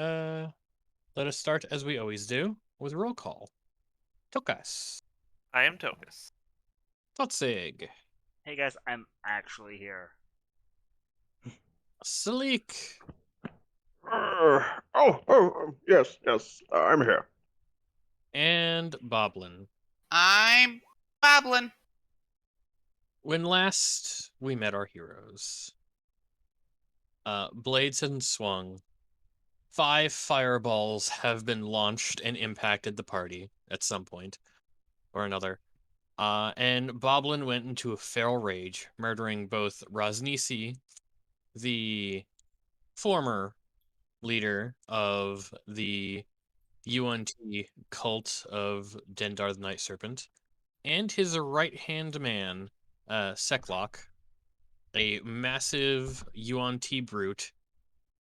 let us start as we always do with roll call. Tokas. I am Tokus. Totsig. Hey guys, I'm actually here. Sleek. Yes, I'm here. And Boblin. I'm Boblin. When last we met our heroes, blades had swung. 5 fireballs have been launched and impacted the party at some point or another. And Boblin went into a feral rage, murdering both Raznisi, the former leader of the UNT cult of Dendar the Night Serpent, and his right-hand man, Seklock, a massive UNT brute,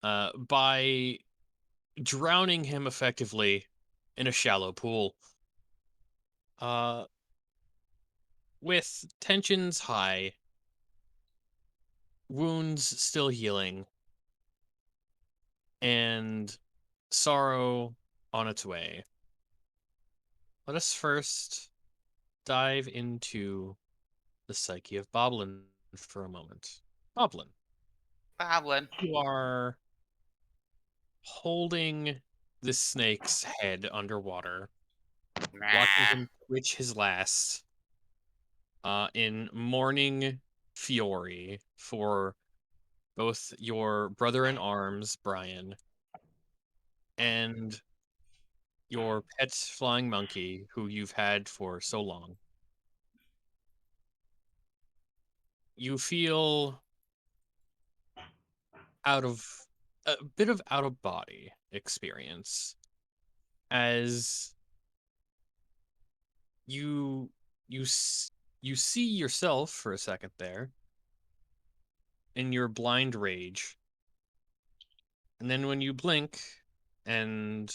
by drowning him effectively in a shallow pool. With tensions high, wounds still healing, and sorrow on its way. Let us first dive into the psyche of Boblin for a moment. Boblin, Boblin. you are holding the snake's head underwater, watching Nah. him twitch his last, in mourning fury for both your brother in arms, Brian, and your pet flying monkey, who you've had for so long. You feel out of a bit of out of body experience as you you see yourself for a second there in your blind rage, and then when you blink and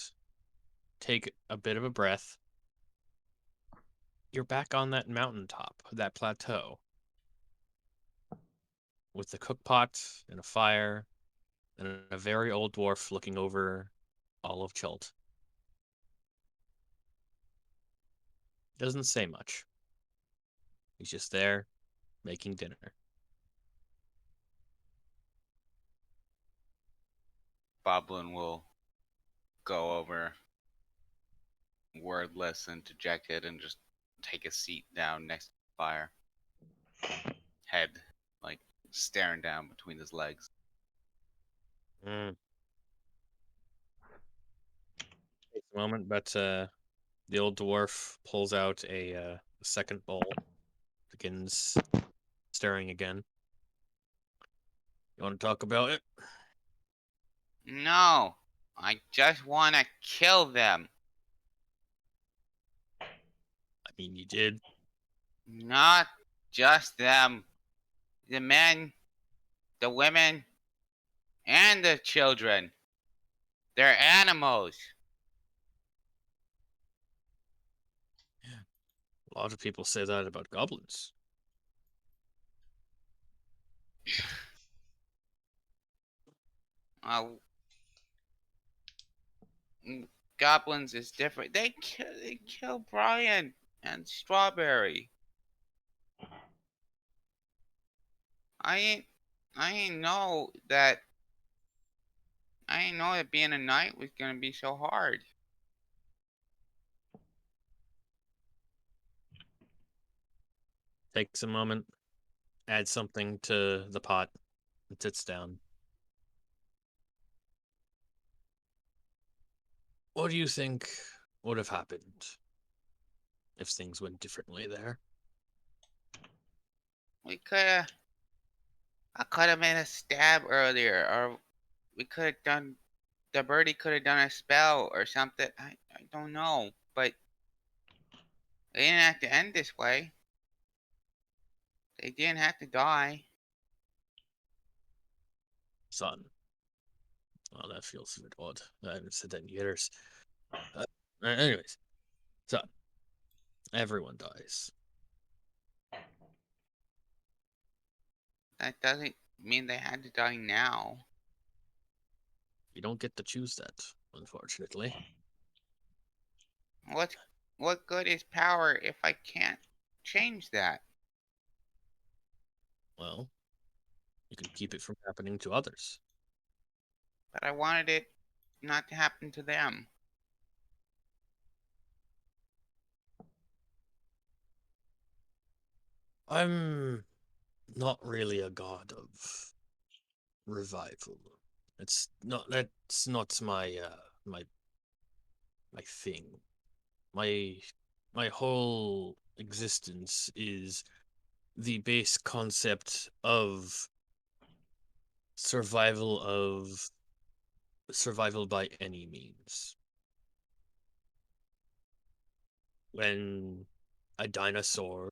take a bit of a breath, you're back on that mountaintop, that plateau, with the cookpot and a fire and a very old dwarf looking over all of Chult. Doesn't say much. He's just there making dinner. Boblin will go over, wordless and dejected, and just take a seat down next to the fire. Head, like, staring down between his legs. Mm. Takes a moment, but the old dwarf pulls out a second bowl, begins stirring again. You want to talk about it? No, I just want to kill them. I mean, you did. Not just them. The men, the women, and the children. They're animals. A lot of people say that about goblins. Uh, Goblins is different. They kill Brian and Strawberry. I ain't I ain't know that being a knight was gonna be so hard. Takes a moment, adds something to the pot, and sits down. What do you think would have happened if things went differently there? We coulda I coulda made a stab earlier, or we coulda done the birdie coulda done a spell or something. I don't know. But they didn't have to end this way. They didn't have to die. Son. Oh, that feels a bit odd. I haven't said that in years. Anyways, son. Everyone dies. That doesn't mean they had to die now. You don't get to choose that, unfortunately. What what good is power if I can't change that? Well, you can keep it from happening to others. But I wanted it not to happen to them. I'm not really a god of revival. That's not my thing. My my whole existence is the base concept of survival of survival by any means. When a dinosaur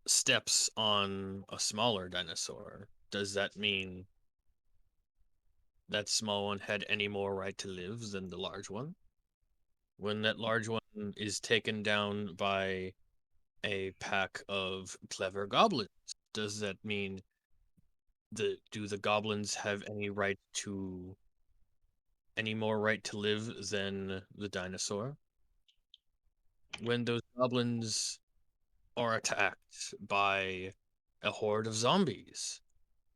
steps on a smaller dinosaur, does that mean that small one had any more right to live than the large one? When that large one is taken down by a pack of clever goblins, does that mean do the goblins have any more right to live than the dinosaur? When those goblins are attacked by a horde of zombies,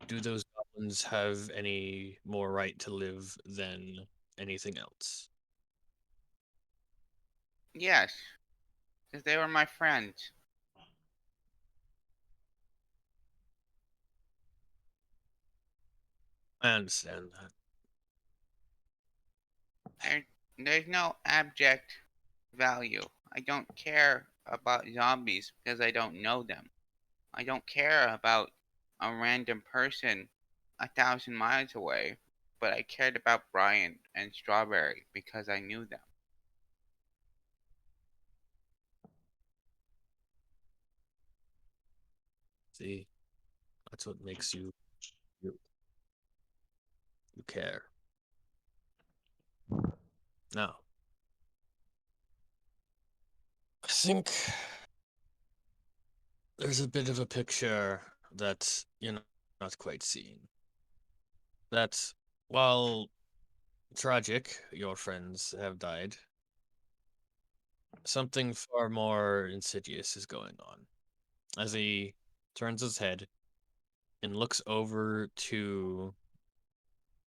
do those goblins have any more right to live than anything else? Yes, because they were my friends. I understand that. There, there's no abject value. I don't care about zombies because I don't know them. I don't care about a random person 1,000 miles away, but I cared about Brian and Strawberry because I knew them. See, that's what makes you, you care. Now, I think there's a bit of a picture that you're not quite seeing. That while tragic, your friends have died, something far more insidious is going on. As he turns his head and looks over to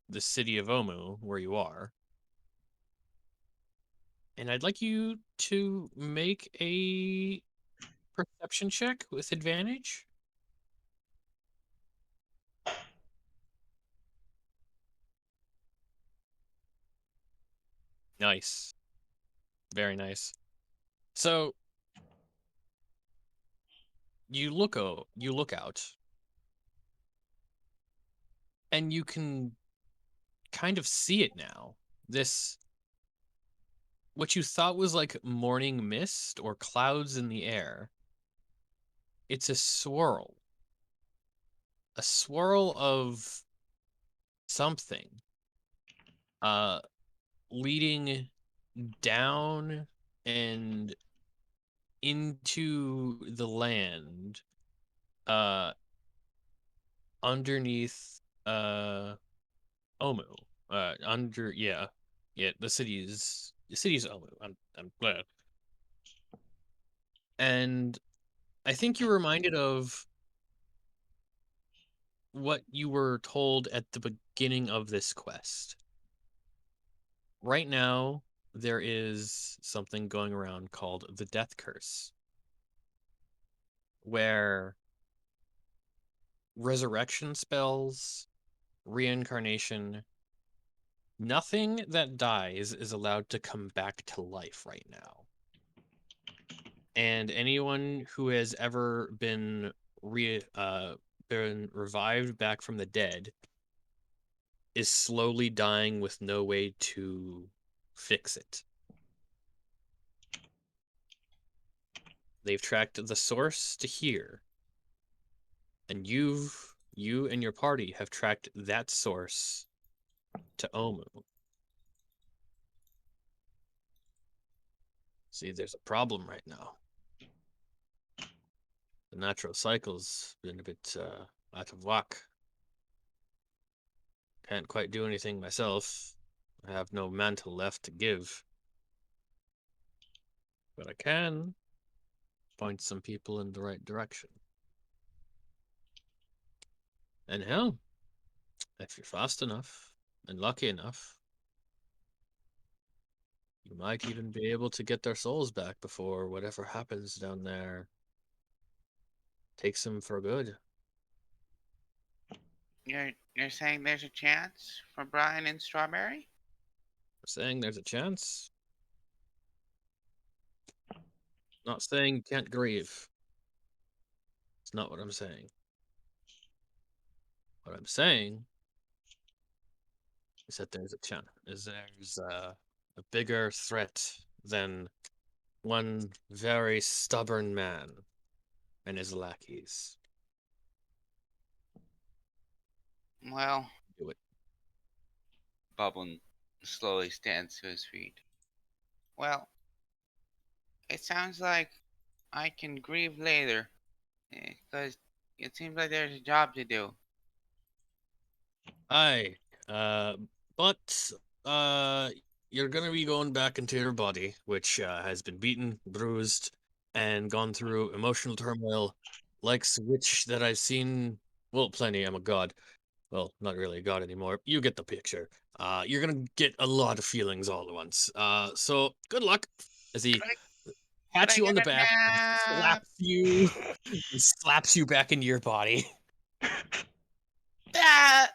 the city of Omu, where you are, and I'd like you to make a perception check with advantage. Nice. Very nice. So you look out and you can kind of see it now. This what you thought was like morning mist or clouds in the air. It's a swirl of something uh leading down and into the land uh underneath Omu. Under yeah, the city's Omu. I'm glad. And I think you're reminded of what you were told at the beginning of this quest. Right now, there is something going around called the Death Curse, where resurrection spells, reincarnation, nothing that dies is allowed to come back to life right now. And anyone who has ever been revived back from the dead is slowly dying with no way to fix it. They've tracked the source to here, and you and your party have tracked that source to Omu. See, there's a problem right now. The natural cycle's been a bit out of whack. Can't quite do anything myself. I have no mantle left to give. But I can point some people in the right direction. And hell, if you're fast enough and lucky enough, you might even be able to get their souls back before whatever happens down there takes them for good. You're saying there's a chance for Brian and Strawberry? I'm saying there's a chance. Not saying you can't grieve. It's not what I'm saying. What I'm saying is that there's a chance. There's a bigger threat than one very stubborn man and his lackeys. Well, Do it. Bubbling slowly stands to his feet. Well, it sounds like I can grieve later, because it seems like there's a job to do. Aye, uh, but uh, you're gonna be going back into your body, which has been beaten, bruised, and gone through emotional turmoil, like which that I've seen. Well, plenty. I'm a god. Well, not really a god anymore. You get the picture. You're gonna get a lot of feelings all at once. So good luck. As he Could I, could pats I you on get the a back, and nap? slaps you back into your body. Ah!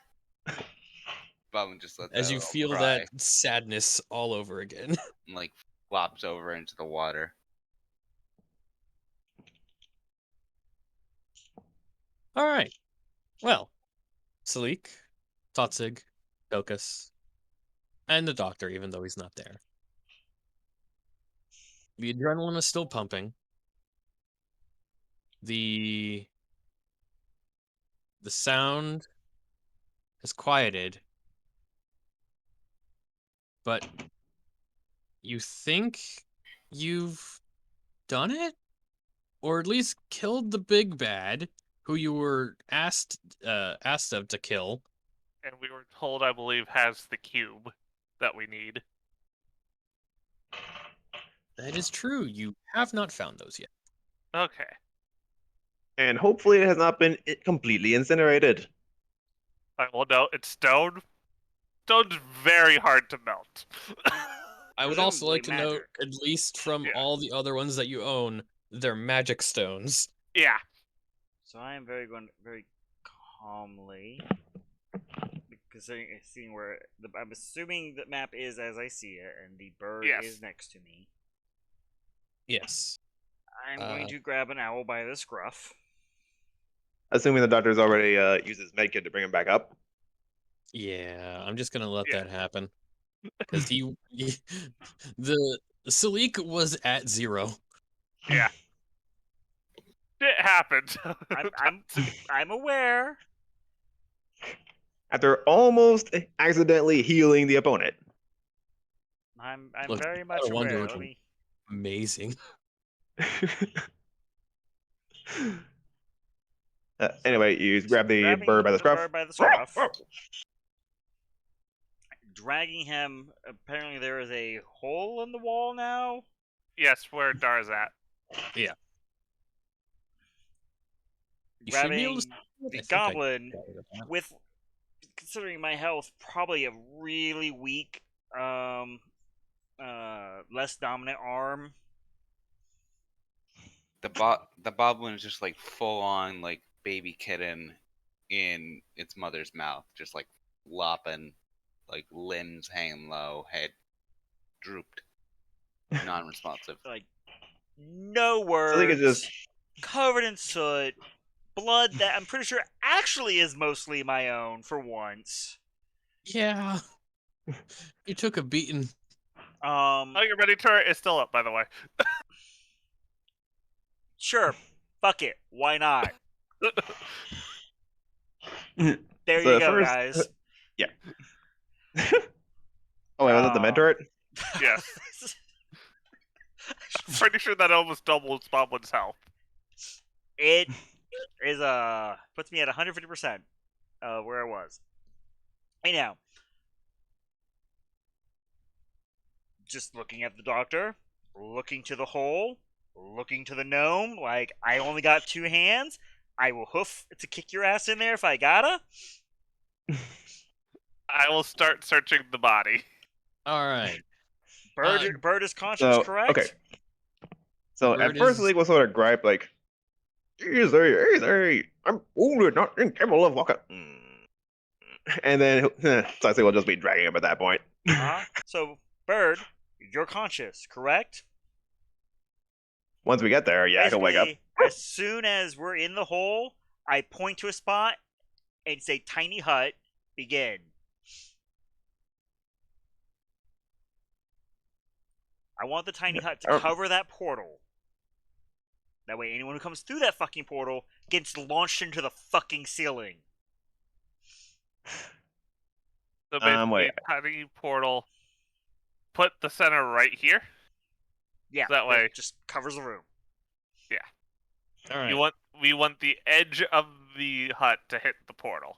Bubbling just lets As out a you little feel that cry sadness all over again. and like flops over into the water. All right. Well, Salik, Totzig, Tokus, and the doctor, even though he's not there. The adrenaline is still pumping. The the sound has quieted, but you think you've done it? Or at least killed the big bad who you were asked of to kill. And we were told, I believe, has the cube that we need. That is true. You have not found those yet. Okay. And hopefully it has not been completely incinerated. Well, no, it's stone. Stone's very hard to melt. I would also Presumably like to note, magic. at least from Yeah. all the other ones that you own, they're magic stones. Yeah. So I am very calmly, considering seeing where I'm assuming the map is as I see it, and the bird Yes. is next to me. Yes. I'm going to grab an owl by the scruff. Assuming the doctor's already used his medkit to bring him back up. Yeah, I'm just gonna let Yeah. that happen. Because the Salik was at 0. Yeah. It happened. I'm aware. After almost accidentally healing the opponent. I'm Look, very you much gotta wonder aware. what Let me. amazing. Anyway, you grab the Grabbing bird by the scruff. bird by the scruff. Dragging him. Apparently, there is a hole in the wall now. Yes, where Dar's at. Yeah. You should be able to Grabbing see it. I the think goblin got rid of that. with, considering my health, probably a really weak, less dominant arm. The boblin is just like full on like baby kitten in its mother's mouth, just like lopping, like limbs hanging low, head drooped, non-responsive. Like, no So they could words. just Covered in soot. Blood that I'm pretty sure actually is mostly my own for once. Yeah. You took a beating. Oh, your ready turret is still up, by the way. Sure. Fuck it. Why not? There So you go, first- guys. yeah. Oh, wait, was it the med turret? Yes. I'm pretty sure that almost doubles Boblin's health. It is puts me at 150% of where I was. Hey now, just looking at the doctor, looking to the hole, looking to the gnome. Like, I only got 2 hands. I will hoof to kick your ass in there if I gotta. I will start searching the body. All right. Bird is conscious, So correct? okay. So Bird at first, is. League was sort of gripe like, easy, I'm wounded, not incapable of walking. And then Sensei will just be dragging him at that point. So, Bird, you're conscious, correct? Once we get there, yeah, I can wake up. Basically, as soon as we're in the hole, I point to a spot and say tiny hut, begin. I want the tiny hut to Oh. cover that portal. That way anyone who comes through that fucking portal gets launched into the fucking ceiling. So basically, Wait. tiny portal. Put the center right here. Yeah, That way. just covers the room. All right. We want the edge of the hut to hit the portal.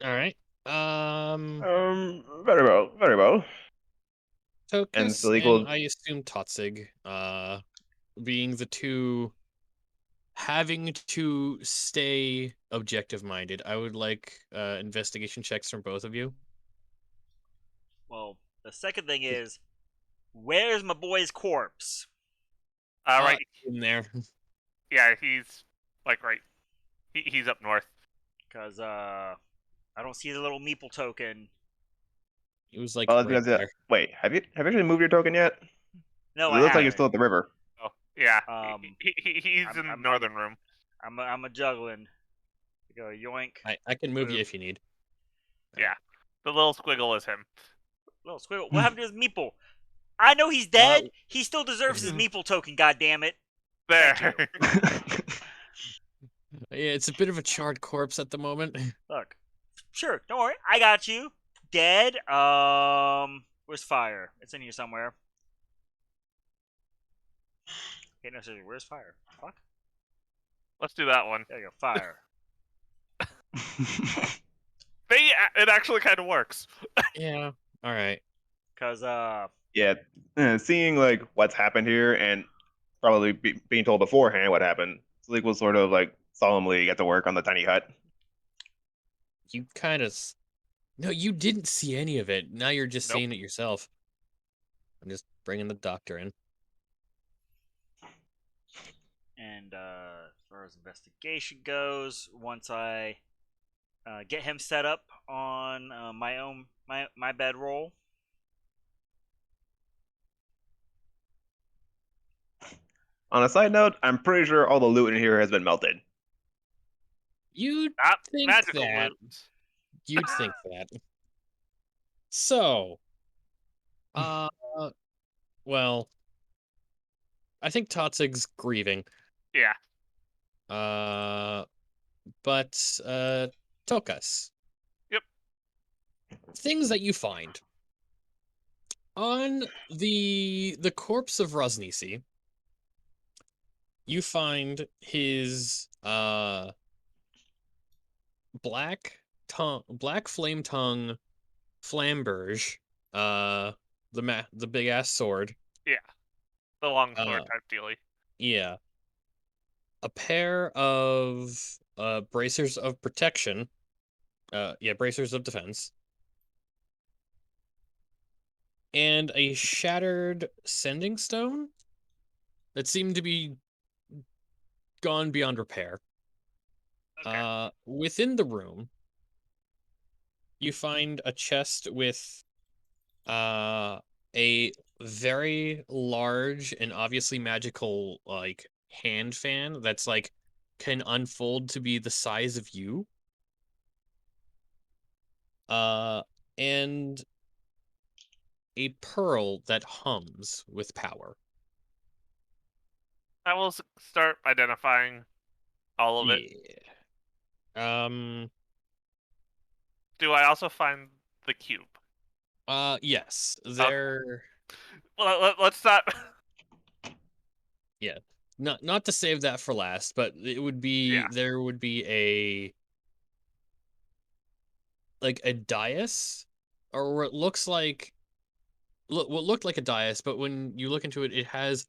All right. Very well, very well. And Tokus so and equal. I assume Totzig, being the two having to stay objective minded, I would like investigation checks from both of you. Well, the second thing is, where's my boy's corpse? Right. In there. Yeah, he's like right. He's up north. Because, I don't see the little meeple token. It was like Well, right there. wait, have you actually moved your token yet? No, It I looks like haven't. you're still at the river. Oh, yeah. Um, He's in the northern room. I'm a juggling. Go yoink. I can move you Move. if you need. Yeah. The little squiggle is him. Little squiggle. What happened to his meeple? I know he's dead. He still deserves his meeple token. God damn it. There. Thank Yeah, it's a bit of a charred corpse at the moment. Look, sure. Don't worry. I got you. Dead. Where's fire? It's in here somewhere. Okay, no, seriously. Where's fire? Fuck. Let's do that one. There you go. Fire. It actually kind of works. Yeah. All right. Cause Yeah, seeing like what's happened here and probably being told beforehand what happened, Sleek will sort of like solemnly get to work on the tiny hut. You kind of. No, you didn't see any of it. Now you're just Nope. seeing it yourself. I'm just bringing the doctor in. and as far as investigation goes, once I get him set up on my bedroll. On a side note, I'm pretty sure all the loot in here has been melted. You'd Not think magical that. loot. You'd think that. So, well, I think Totzig's grieving. Yeah. But Tokas. Yep. Things that you find on the corpse of Rosnisi. You find his black flame tongue flamberge, the big ass sword. Yeah. The long sword type dealy. Yeah. A pair of bracers of protection. Bracers of defense. And a shattered sending stone that seemed to be gone beyond repair. Okay. Within the room, you find a chest with a very large and obviously magical like hand fan that's like can unfold to be the size of you. And a pearl that hums with power. I will start identifying all of it. Yeah. Do I also find the cube? Yes. They're Well, let's not. yeah. Not to save that for last, but it would be Yeah. there would be a like a dais, or what looks like what looked like a dais, but when you look into it, it has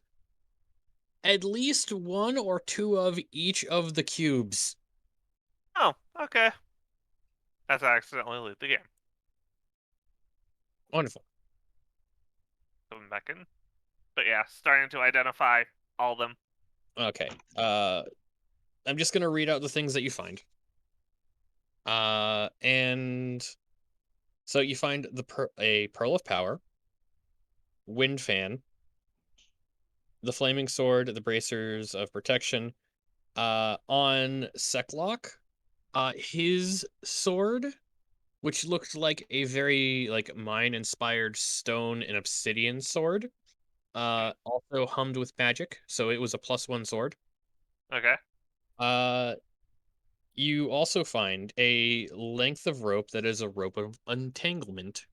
at least one or two of each of the cubes. Oh, okay. That's accidentally loot the game. Wonderful. Coming back in. But yeah, starting to identify all of them. Okay. I'm just gonna read out the things that you find. And so you find a pearl of power, wind fan, the flaming sword, the bracers of protection. On Seklock, his sword, which looked like a very like mine-inspired stone and obsidian sword, also hummed with magic, so it was a +1 sword. Okay. Uh, you also find a length of rope that is a rope of entanglement.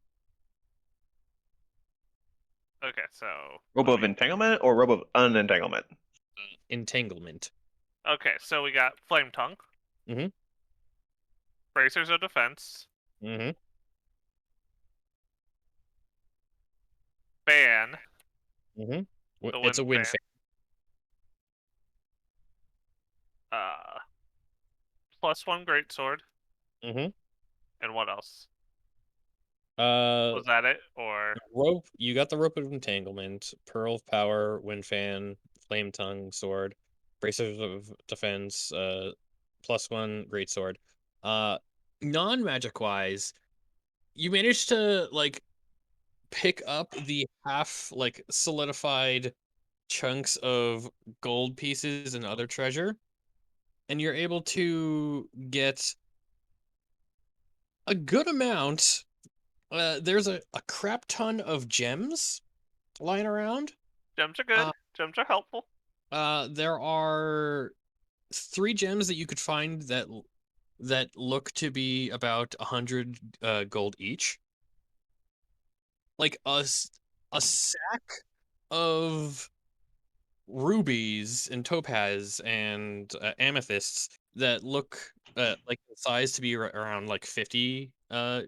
Okay, so Rope of entanglement or rope of unentanglement? Entanglement. okay, so we got flame tongue, Mhm. bracers of defense, Mm-hmm. fan, Mm-hmm. the It's a wind wind fan, fan. uh, +1 greatsword, Mm-hmm. and what else? Uh, Was that it, or rope. You got the rope of entanglement, pearl of power, wind fan, flame tongue, sword, bracers of defense, +1 great sword. Non-magic wise, you managed to like pick up the half like solidified chunks of gold pieces and other treasure, and you're able to get a good amount. There's a crap ton of gems lying around. gems are Uh, good? Gems are helpful. there are 3 gems that you could find that look to be about 100 gold each. Like a sack of rubies and topaz and amethysts that look like the size to be around like 50 uh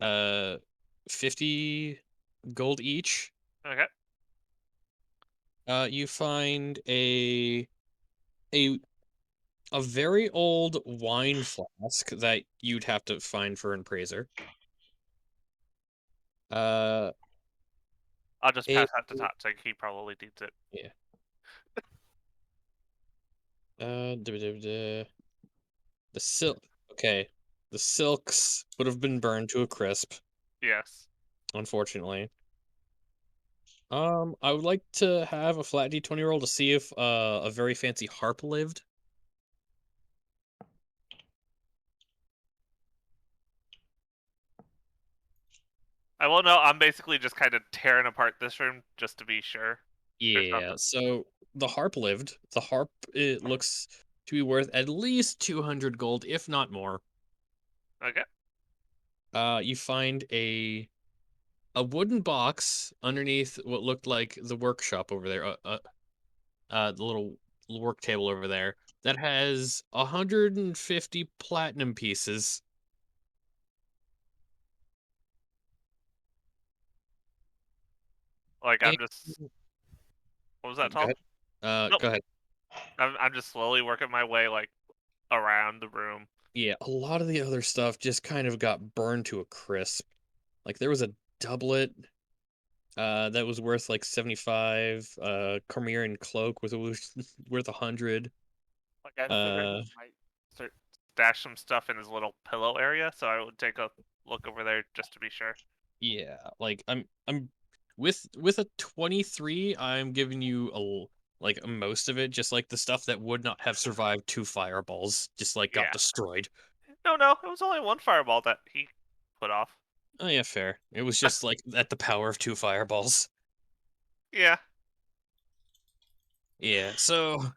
uh 50 gold each. Okay. You find a a very old wine flask that you'd have to find for an appraiser. Uh, I'll just a pass that to Toxic. He probably needs it. yeah. The silk. Okay, the silks would have been burned to a crisp, Yes. unfortunately. I would like to have a flat D20 roll to see if a very fancy harp lived. I will know. I'm basically just kind of tearing apart this room just to be sure. There's Yeah, nothing. so the harp lived. The harp, it looks to be worth at least 200 gold, if not more. Okay. You find a wooden box underneath what looked like the workshop over there, the little work table over there that has 150 platinum pieces. Like And I'm just. What was that, go Tom? ahead. Nope. Go ahead. I'm just slowly working my way like around the room. Yeah, a lot of the other stuff just kind of got burned to a crisp. Like there was a doublet that was worth like 75, Cormyrean cloak was worth 100. Like I figured Uh he might stash some stuff in his little pillow area, so I would take a look over there just to be sure. Yeah, like I'm with a 23, I'm giving you like most of it, just like the stuff that would not have survived 2 fireballs, just like got Yeah. destroyed. No, no, it was only one fireball that he put off. Oh yeah, fair. It was just like at the power of 2 fireballs. Yeah. Yeah, so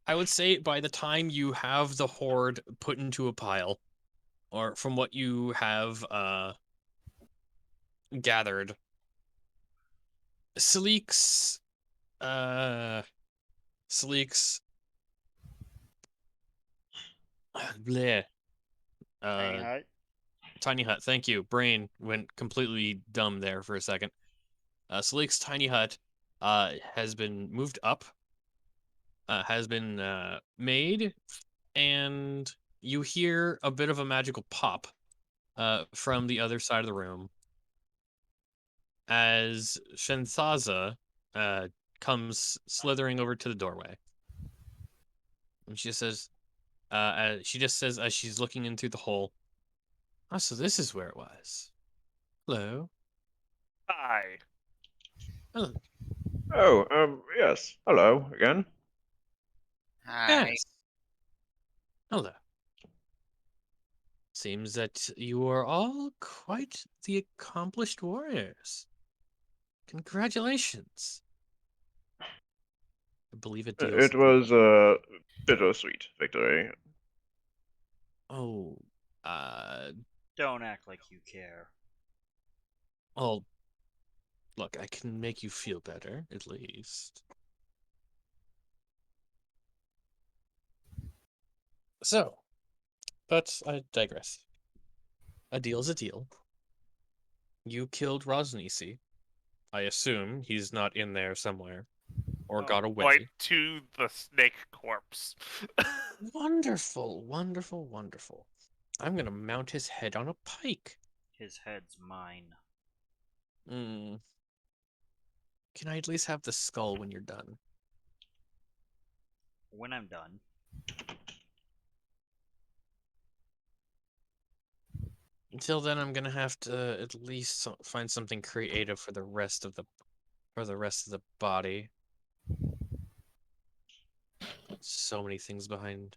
I would say by the time you have the horde put into a pile, or from what you have gathered, Sleek's uh Sleek's bleh. Tiny hut. Tiny hut. Thank you. Brain went completely dumb there for a second. Salik's tiny hut has been moved up, has been made, and you hear a bit of a magical pop from the other side of the room as Shensaza comes slithering over to the doorway. And she just says as she's looking in through the hole, "Oh, so this is where it was. Hello. Hi. Oh, Oh, yes. Hello again. Hi. yes. Hello. Seems that you are all quite the accomplished warriors. Congratulations. I believe it deals. It was a bittersweet victory. Oh, uh, Don't act like you care. well, look, I can make you feel better, at least. So, but I digress. A deal's a deal. You killed Rosnisi. I assume he's not in there somewhere or got Point away. to the snake corpse. Wonderful, wonderful, wonderful. I'm gonna mount his head on a pike. His head's mine. Hmm. Can I at least have the skull when you're done? When I'm done. Until then, I'm gonna have to at least find something creative for the rest of the body. So many things behind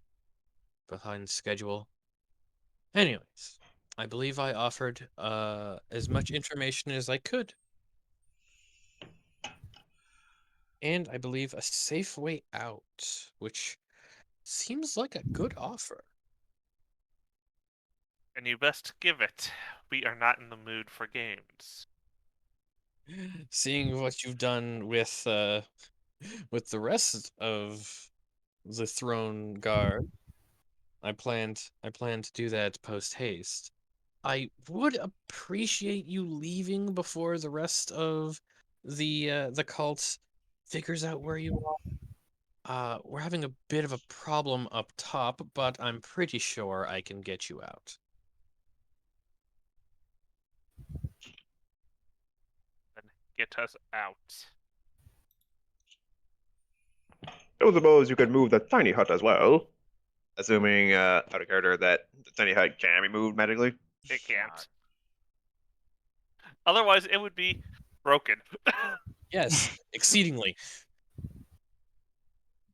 schedule. Anyways, I believe I offered as much information as I could, and I believe a safe way out, which seems like a good offer. And you best give it. We are not in the mood for games. Seeing what you've done with the rest of the throne guard, I plan to do that post haste. I would appreciate you leaving before the rest of the cult figures out where you are. We're having a bit of a problem up top, but I'm pretty sure I can get you out. Then get us out. Don't suppose you could move the tiny hut as well, assuming out of character that the tiny hut can be moved magically. It Not. can't. Otherwise, it would be broken. Yes, exceedingly.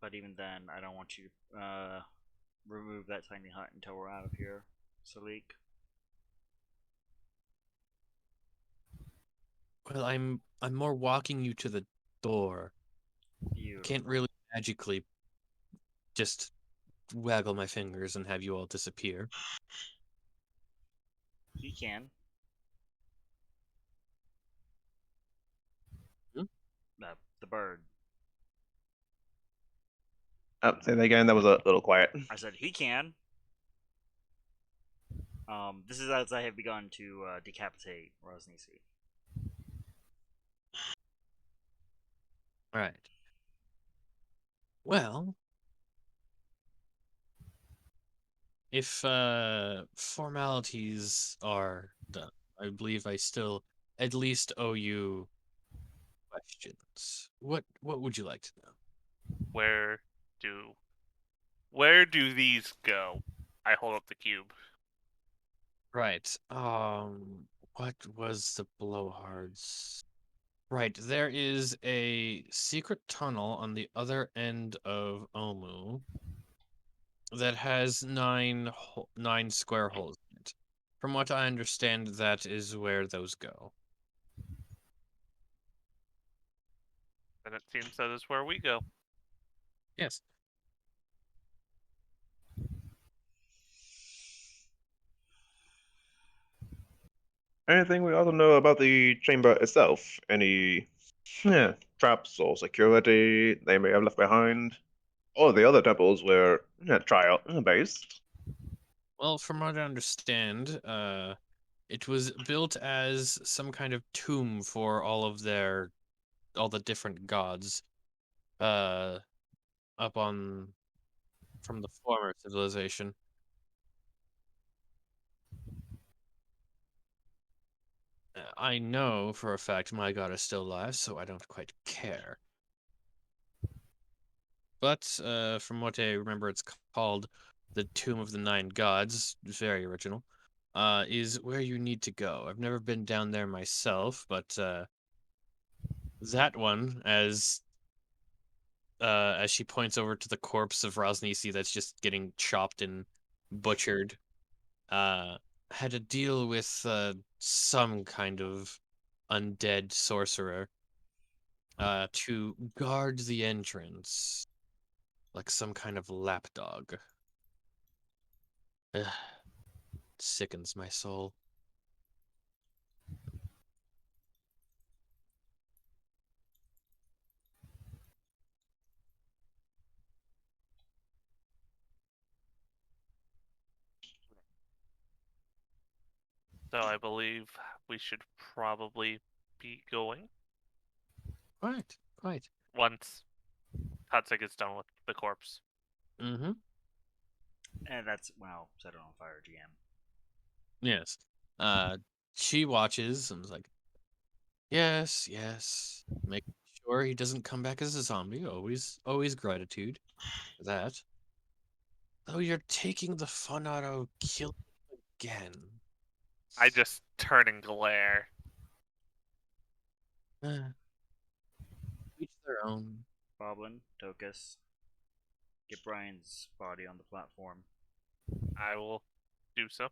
But even then, I don't want you to remove that tiny hut until we're out of here, Salik. Well, I'm more walking you to the door. Beautiful. Can't really magically just waggle my fingers and have you all disappear. He can. Hmm? The bird. Say that again. That was a little quiet. I said he can. This is as I have begun to decapitate Rosnisi. All right. Well, if formalities are done, I believe I still at least owe you questions. What would you like to know? Where do where do these go? I hold up the cube. Right. What was the blowhards? Right, there is a secret tunnel on the other end of Omu that has nine square holes in it. From what I understand, that is where those go. And it seems that is where we go. Yes. Anything we also know about the chamber itself? Any traps or security they may have left behind? All the other temples were trial based. Well, from what I understand, it was built as some kind of tomb for all the different gods, uh, up on from the former civilization. I know for a fact my god is still alive, so I don't quite care. But from what I remember, it's called the Tomb of the Nine Gods. Very original. Is where you need to go. I've never been down there myself, but that one, as she points over to the corpse of Rosnisi that's just getting chopped and butchered, uh, had to deal with some kind of undead sorcerer to guard the entrance, like some kind of lapdog. Ugh, sickens my soul. So I believe we should probably be going Quite. once Hatsuk is done with the corpse. Mm-hmm. And that's wow. Set it on fire, GM. Yes. She watches and is like, yes. Make sure he doesn't come back as a zombie. Always gratitude for that. Though you're taking the fun out of killing again. I just turn and glare. Eh, each their own. Boblin, Tokus, get Brian's body on the platform. I will do so.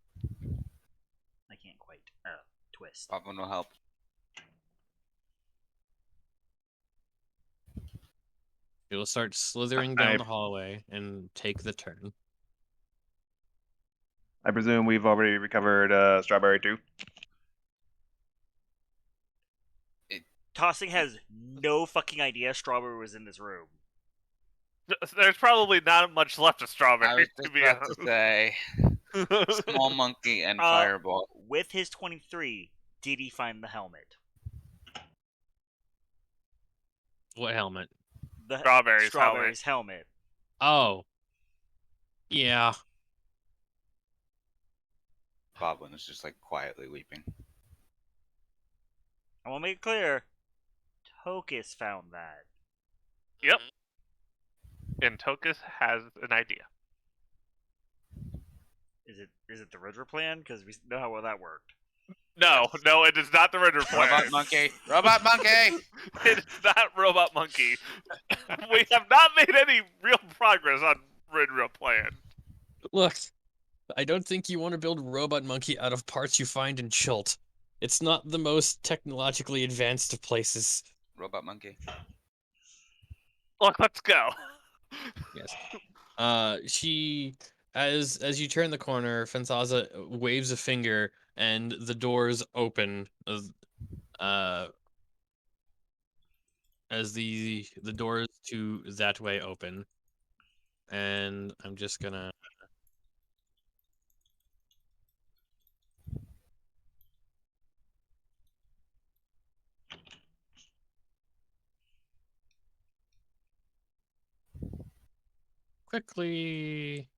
I can't quite twist. Boblin will help. She'll start slithering down the hallway and take the turn. I presume we've already recovered Strawberry too. Tossing has no fucking idea Strawberry was in this room. There's probably not much left of I Strawberry, was to just be about to say honest. small monkey and fireball. With his 23, did he find the helmet? What helmet? The Strawberry's helmet. Oh. Yeah. Boblin is just like quietly weeping. I want to make it clear. Tokus found that. Yep. And Tokus has an idea. Is it the Riddler plan? Because we know how well that worked. No, it is not the Riddler plan. Robot monkey! Robot monkey! It is not Robot Monkey. We have not made any real progress on Riddler plan. Look, I don't think you want to build Robot Monkey out of parts you find in Chult. It's not the most technologically advanced of places. Robot monkey. Look, let's go. Yes. She as you turn the corner, Fensaza waves a finger and the doors open as the doors to that way open. And I'm just gonna quickly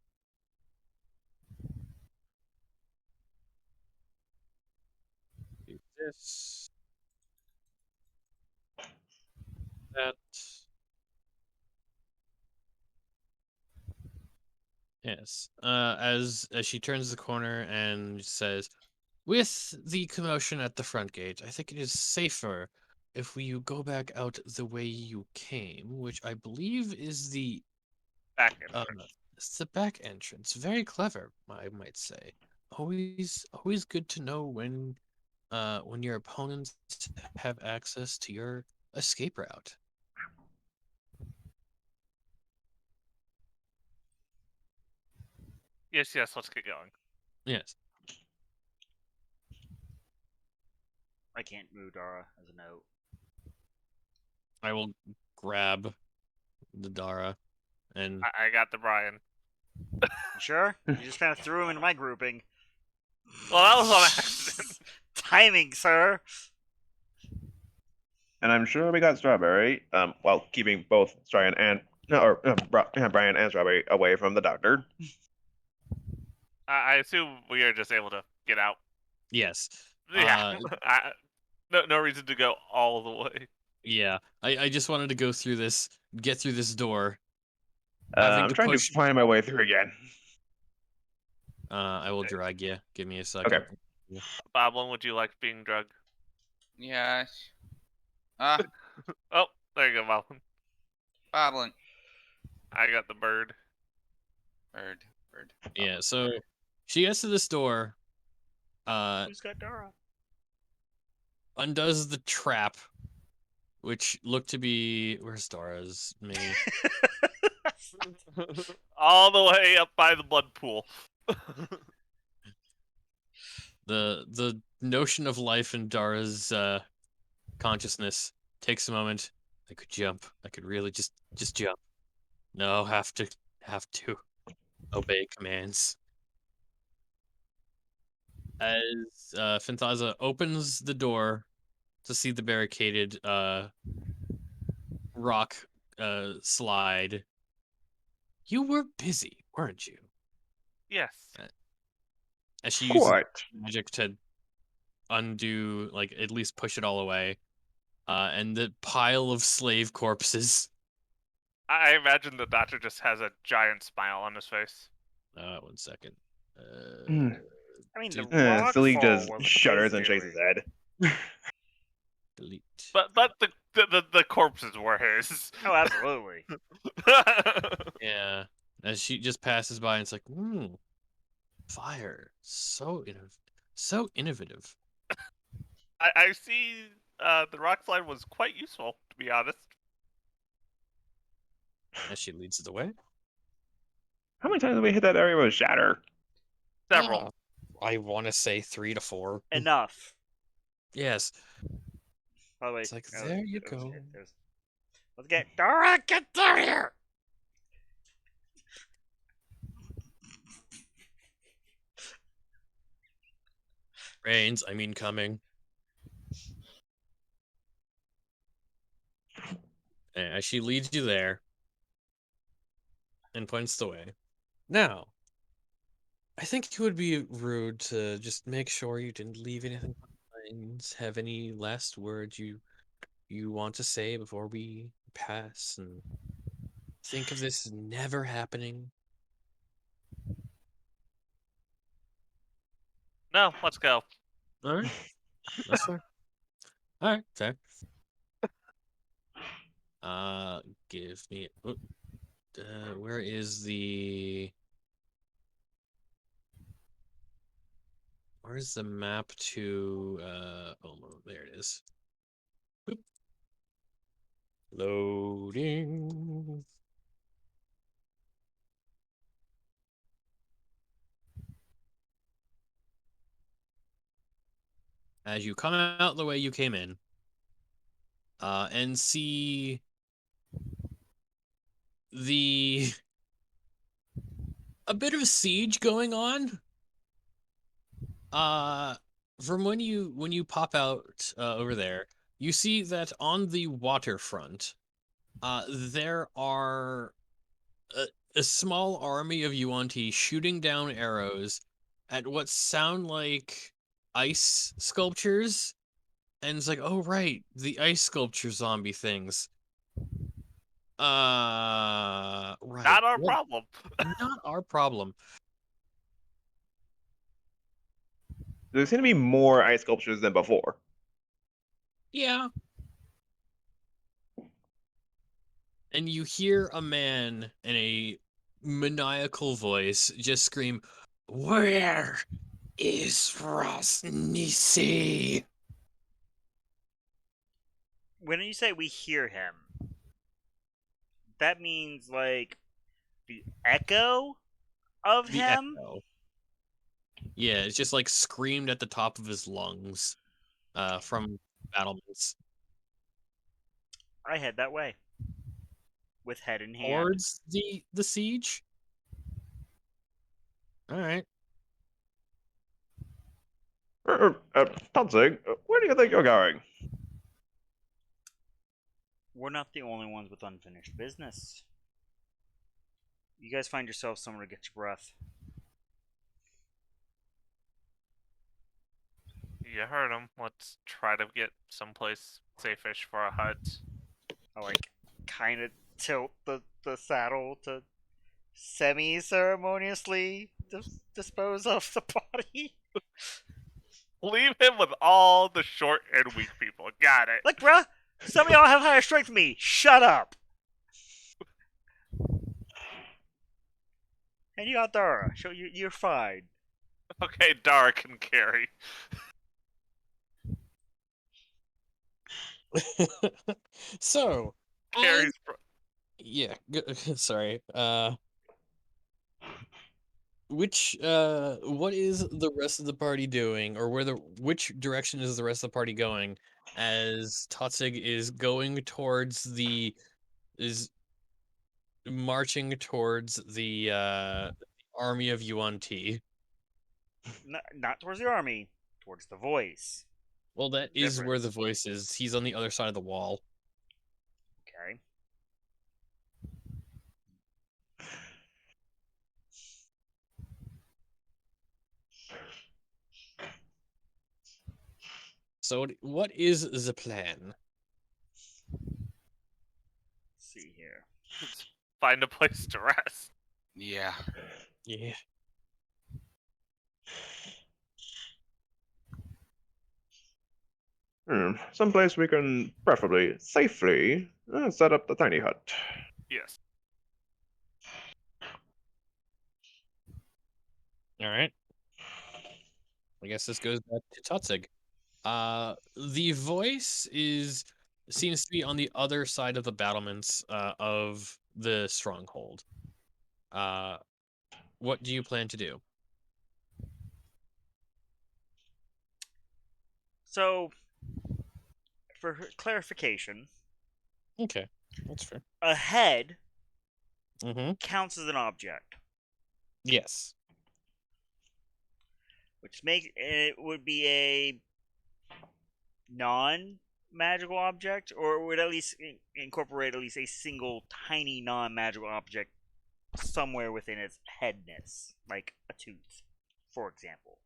do this. That. Yes. As she turns the corner and says, "With the commotion at the front gate, I think it is safer if we go back out the way you came, which I believe is Back uh, entrance. it's the back entrance. Very clever, I might say. Always good to know when your opponents have access to your escape route." Yes, let's get going. Yes. I can't move Dara as a note. I will grab the Dara and I got the Brian. Sure? You just kind of threw him into my grouping. Well, that was on accident. Timing, sir. And I'm sure we got Strawberry, while keeping both Brian and Brian and Strawberry away from the doctor. I assume we are just able to get out. Yes. Yeah. No reason to go all the way. Yeah. I just wanted to get through this door. Having I'm to trying push. to find my way through again. I will drag you. Give me a second. Okay. Boblin, would you like being drugged? Yes. Oh, there you go, Boblin. Boblin. I got the bird. Bird. Yeah. So she gets to this door. Who's got Dara? Undoes the trap, which looked to be where's Dara's me. All the way up by the blood pool. The notion of life in Dara's consciousness takes a moment. I could jump. I could really just jump. No, have to obey commands. As Finthaza opens the door to see the barricaded rock slide, you were busy, weren't you? Yes. As she uses Quite. magic to undo, like at least push it all away, and the pile of slave corpses. I imagine the doctor just has a giant smile on his face. 1 second. I mean, the Dude, rock Salik fall just was shudders his and shakes his doing. head. delete. But the corpses were his. Oh, absolutely. Yeah, as she just passes by, and it's like, fire, so innovative. I see the rock slide was quite useful, to be honest. As she leads the way. How many times have we hit that area with shatter? Several. I want to say 3 to 4. Enough. Yes. By the way, It's like, there you go. Let's get Dara. Get down here. Rains, I mean coming. And as she leads you there and points the way. Now, I think it would be rude to just make sure you didn't leave anything behind. Have any last words you want to say before we pass and think of this never happening? No, let's go. All right, that's fair. All right, fair. Give me. Where is the? Where's the map to? Oh, there it is. Boop. Loading. As you come out the way you came in, and see a bit of siege going on. From when you pop out over there, you see that on the waterfront, there are a small army of Yuan-Ti shooting down arrows at what sound like ice sculptures. And it's like, oh right, the ice sculpture zombie things. Right. Not our Well, problem. not our problem. There seem to be more ice sculptures than before. Yeah. And you hear a man in a maniacal voice just scream, "Where is Rosnisi?" When you say we hear him, that means like the echo of The him. echo. Yeah, it's just like screamed at the top of his lungs from battlements. I head that way with head in hand. Towards the siege? All right. Tonsig, where do you think you're going? We're not the only ones with unfinished business. You guys find yourselves somewhere to get your breath. You heard him. Let's try to get someplace safe-ish for a hut. I like kind of tilt the saddle to semi-ceremoniously dispose of the body. Leave him with all the short and weak people. Got it. Look, bruh, some of y'all have higher strength than me. Shut up. And you got Dara. So you're fine. Okay, Dara can carry. So, I Carries. yeah. Sorry. What is the rest of the party doing, or which direction is the rest of the party going, as Totzig is going towards is marching towards the army of UNT. Not towards the army, towards the voice. Well, that is where the Difference. voice is. He's on the other side of the wall. Okay. So, what is the plan? Let's see here. Let's find a place to rest. Yeah. Yeah. Someplace we can preferably safely set up the tiny hut. Yes. All right. I guess this goes back to Totzig. The voice seems to be on the other side of the battlements of the stronghold. Uh, what do you plan to do? So, for clarification, Okay, that's fair. a head Mm-hmm. counts as an object, Yes. which makes it would be a non-magical object, or would at least incorporate at least a single tiny non-magical object somewhere within its headness, like a tooth, for example.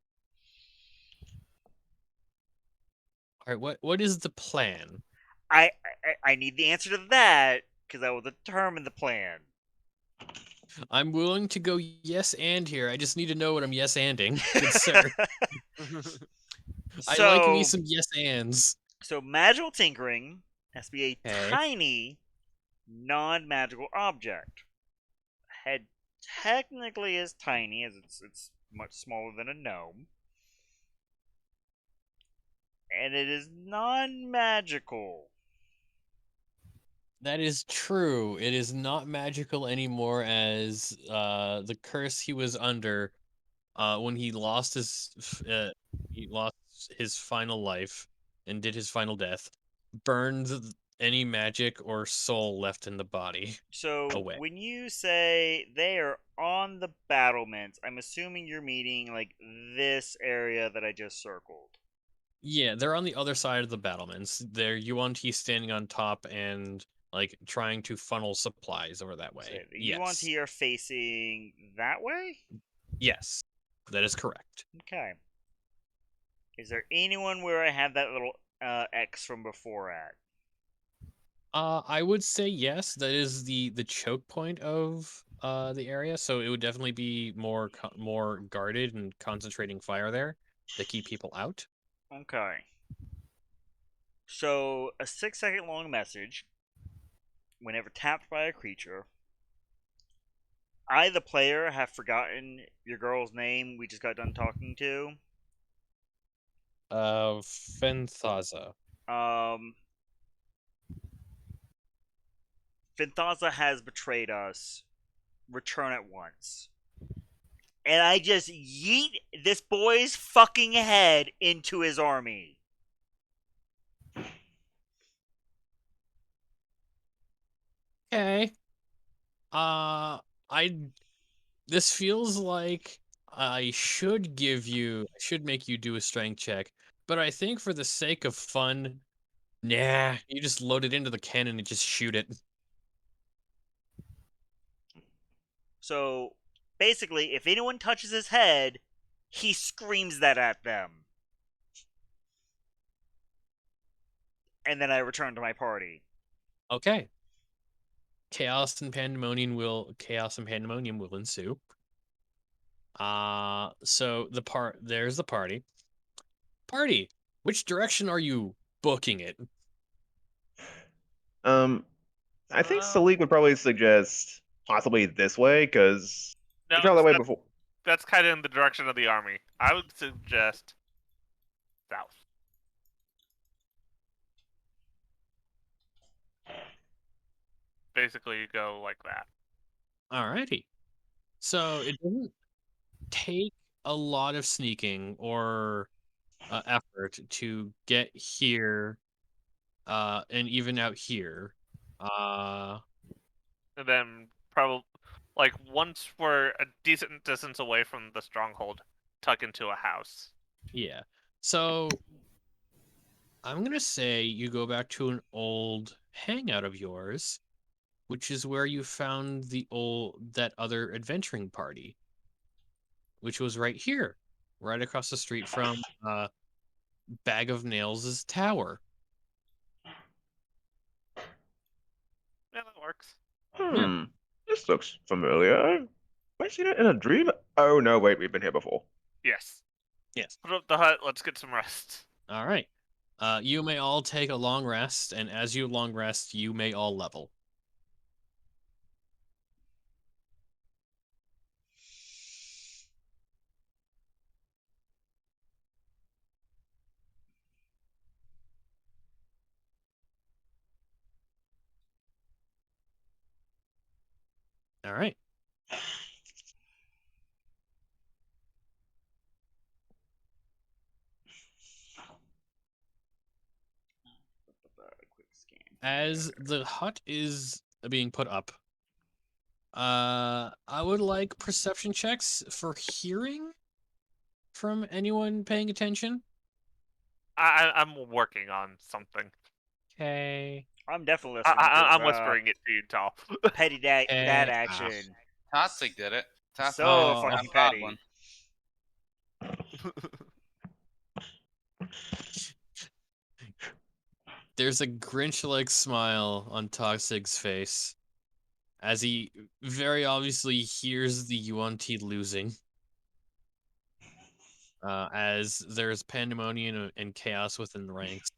All right. What is the plan? I need the answer to that because that will determine the plan. I'm willing to go yes and here. I just need to know what I'm yes anding, good sir. I like me so some yes ands. so magical tinkering has to be a Okay. tiny non-magical object. Head technically is tiny as it's much smaller than a gnome. And it is non-magical. That is true. It is not magical anymore, as the curse he was under when he lost his final life and did his final death, burned any magic or soul left in the body So away. when you say they are on the battlements, I'm assuming you're meaning like this area that I just circled. Yeah, they're on the other side of the battlements. They're UNT standing on top and like trying to funnel supplies over that So way. the Yes. UNT are facing that way? Yes. That is correct. Okay. Is there anyone where I have that little X from before at? I would say yes. That is the choke point of the area, so it would definitely be more guarded and concentrating fire there to keep people out. Okay. So a 6-second long message, whenever tapped by a creature, I, the player, have forgotten your girl's name we just got done talking to. Fenthaza. Um, Finthaza has betrayed us. Return at once. And I just yeet this boy's fucking head into his army. Okay. I This feels like I should make you do a strength check, but I think for the sake of fun, nah, you just load it into the cannon and just shoot it. So basically, if anyone touches his head, he screams that at them. And then I return to my party. Okay. Chaos and pandemonium will ensue. So there's the party. Party, which direction are you booking it? I think Salik would probably suggest possibly this way because No, we traveled that way before. that's kind of in the direction of the army. I would suggest south. Basically, you go like that. Alrighty. So it doesn't take a lot of sneaking or effort to get here, and even out here. Uh, And then probably, like, once we're a decent distance away from the stronghold, tuck into a house. yeah. So I'm gonna say you go back to an old hangout of yours, which is where you found that other adventuring party, which was right here, right across the street from Bag of Nails' tower. Yeah, that works. Yeah. This looks familiar. Have I seen it in a dream? Oh no, wait, we've been here before. Yes. Yes. Put up the hut. Let's get some rest. All right. You may all take a long rest, and as you long rest, you may all level. All right. Quick scan. As the hut is being put up, I would like perception checks for hearing from anyone paying attention. I'm working on something. Okay. I'm definitely listening because I'm whispering it to you, Tal. petty dad Eh, action. Toxic did it. Toxic So did it. fucking Not petty. Boblin. There's a Grinch-like smile on Toxic's face as he very obviously hears the UNT losing. As there's pandemonium and chaos within the ranks.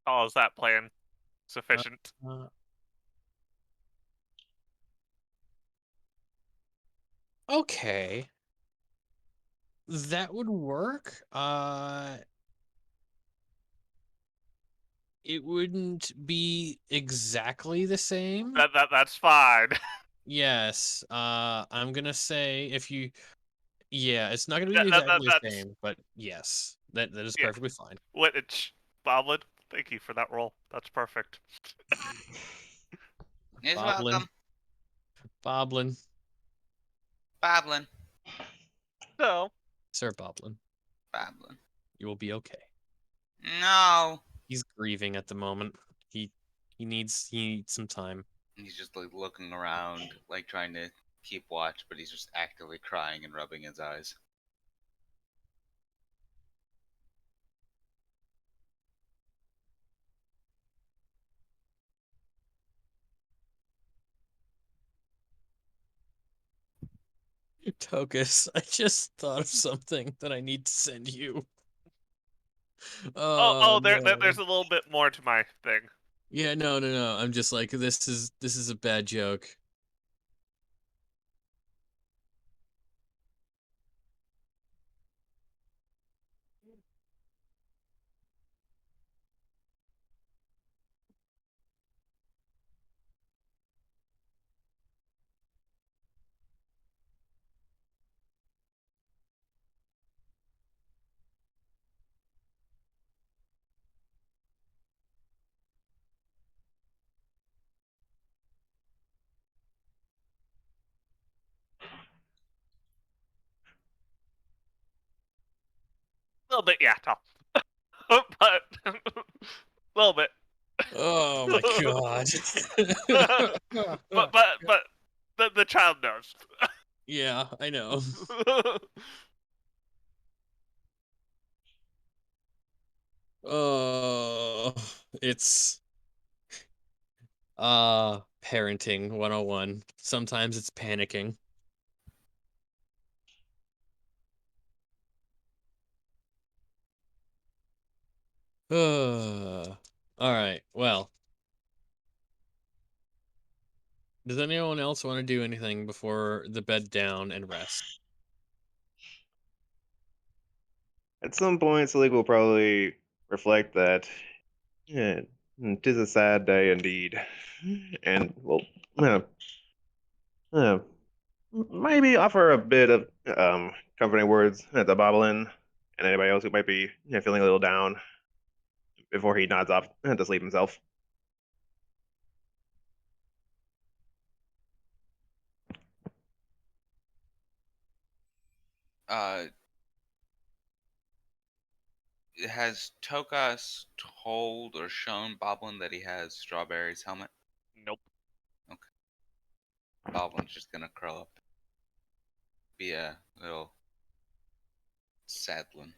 Oh, is that plan sufficient? Uh, okay. That would work. It wouldn't be exactly the same. That's fine. Yes. I'm gonna say yeah, it's not gonna be that, that, that, exactly the that's same, but yes, that is yeah. perfectly fine. Which, Boblin, thank you for that roll. That's perfect. He's Boblin. welcome. Boblin. Boblin. So, Sir Boblin, Boblin. you will be okay. No. He's grieving at the moment. He needs some time. He's just like looking around, like trying to keep watch, but he's just actively crying and rubbing his eyes. Tokus, I just thought of something that I need to send you. there's No. a little bit more to my thing. Yeah, no. I'm just like this is a bad joke. little bit, yeah, tall. But a little bit. Oh my god. But the child knows. Yeah, I know. Oh, it's parenting 101. Sometimes it's panicking. All right. Well, does anyone else want to do anything before the bed down and rest? At some point, Selig will probably reflect that, yeah, tis a sad day indeed. And, well, uh, uh, maybe offer a bit of comforting words to Boblin and anybody else who might be feeling a little down before he nods off to sleep himself. Uh, has Tokas told or shown Boblin that he has Strawberry's helmet? Nope. Boblin's just gonna curl up, be a little sadlin.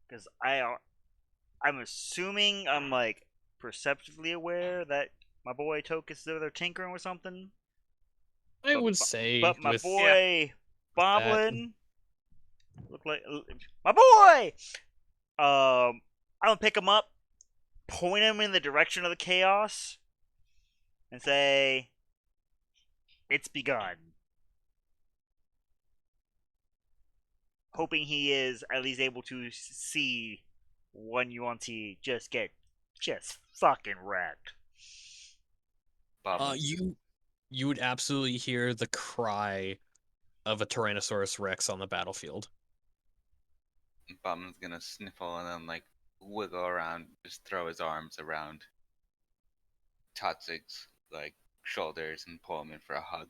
Because I'm assuming I'm like perceptively aware that my boy Tokus is over there tinkering with something. I But, would say but my with boy that. Boblin look like my boy. I'm gonna pick him up, point him in the direction of the chaos, and say, "It's begun." Hoping he is at least able to see one Yuan-Ti just get fucking wrecked. Boblin, You would absolutely hear the cry of a Tyrannosaurus Rex on the battlefield. Boblin's gonna sniffle and then like wiggle around, just throw his arms around Totzig's like shoulders and pull him in for a hug,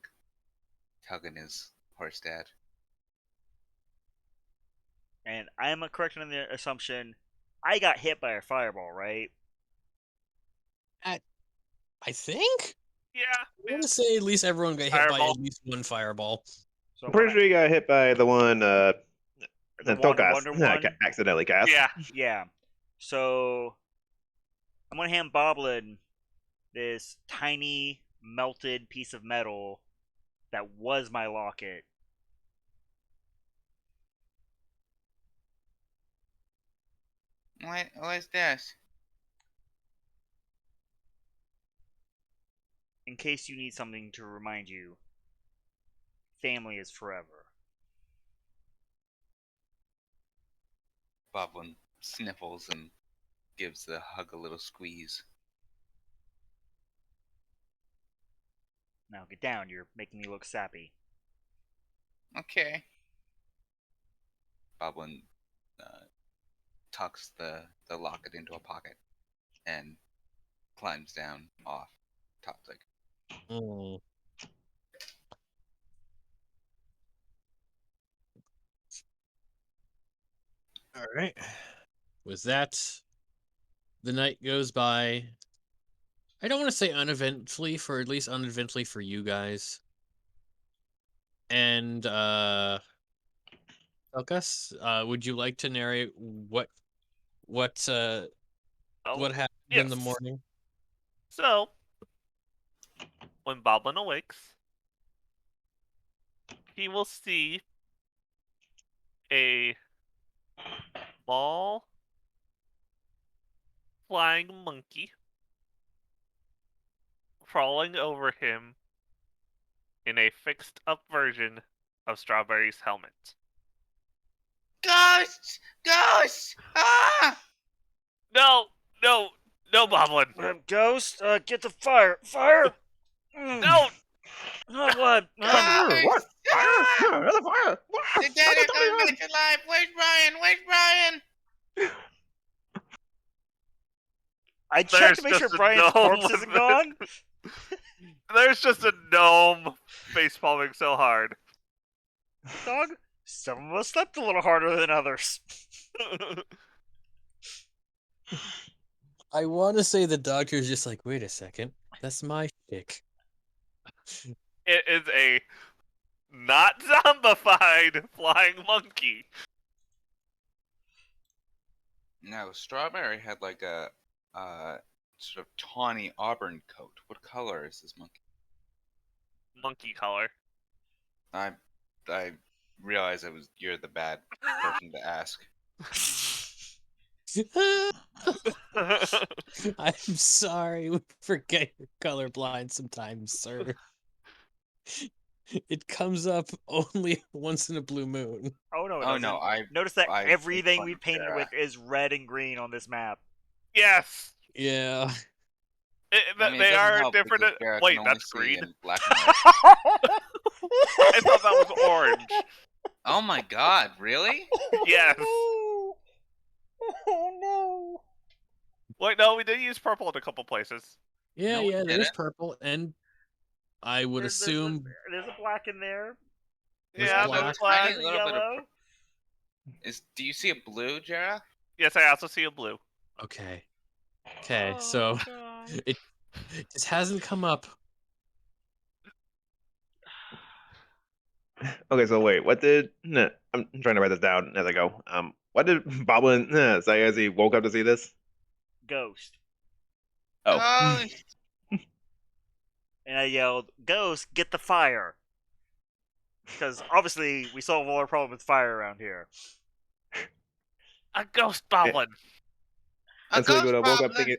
hugging his horse dad. And I am correct in the assumption I got hit by a fireball, right? I think? Yeah. I want to say at least everyone got hit by Fireball. at least one fireball. So I'm pretty sure he got hit by the one the Wand of Tokas Wonder one. accidentally cast. Yeah. Yeah. So I'm gonna hand Boblin this tiny melted piece of metal that was my locket. What's this? In case you need something to remind you, family is forever. Boblin sniffles and gives the hug a little squeeze. Now get down, you're making me look sappy. Okay. Boblin tucks the locket into a pocket and climbs down off Toxic. Mm. All right. With that, the night goes by. I don't want to say uneventfully, for at least uneventfully for you guys. And Elkas, would you like to narrate what Oh, happened in the yes. morning? So, when Boblin awakes, he will see a small flying monkey crawling over him in a fixed up version of Strawberry's helmet. Ghosts! Ghosts! Ah! No, Boblin. Ghost, get the fire! Fire! No, Oh, what? Fire! What? Fire! Ah! Yeah, another fire! The dead are coming back to life! Where's Brian? Where's Brian? I checked There's to make sure just a Brian's gnome corpse with isn't it. gone. there's just a gnome facepalming so hard. Dog, Some of us slept a little harder than others. I want to say the doctor's just like, wait a second, that's my chick. It is a not zombified flying monkey. No, Strawberry had like a sort of tawny auburn coat. What color is this monkey? Monkey color. I realize you're the bad person to ask. I'm sorry, we forget you're colorblind sometimes, sir. It comes up only once in a blue moon. Oh no, it Oh doesn't. no, Notice that I make everything fun we of painted Sarah. with is red and green on this map. Yes. Yeah. I mean, it They doesn't are help different. because Sarah can Wait, only that's see green. in black and white. I thought that was orange. Oh my god, really? Yes. Oh no. Wait, no, we did use purple in a couple places. Yeah, No, we yeah, there's didn't. purple, and I would assume There's a black in there. there's Yeah, There's a there's black. black. tiny There's a little bit of. yellow. Do you see a blue, Jera? Yes, I also see a blue. Okay. Okay, Oh, so God. it just hasn't come up. Okay, so wait, what did? Nah, I'm trying to write this down as I go. What did Boblin say as he woke up to see this? Ghost. Oh, Oh, And I yelled, "Ghost, get the fire!" Because obviously we solve all our problems with fire around here. A ghost goblin. a and Sleek ghost would have woke up goblin. thinking.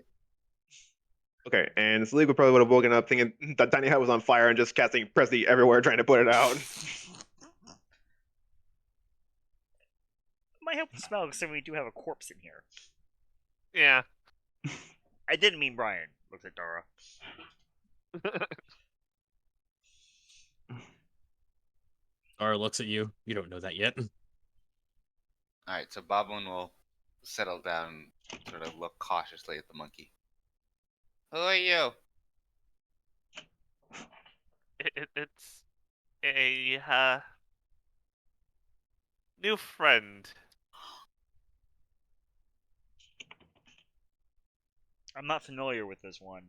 Okay, and Sleek would probably would have woken up thinking that Tiny Hut was on fire and just casting Presti everywhere trying to put it out. Might help the smell because we do have a corpse in here. Yeah. I didn't mean Brian. Looks at Dara. Or looks at you. You don't know that yet. All right, so Boblin will settle down, and sort of look cautiously at the monkey. Who are you? It's a new friend. I'm not familiar with this one.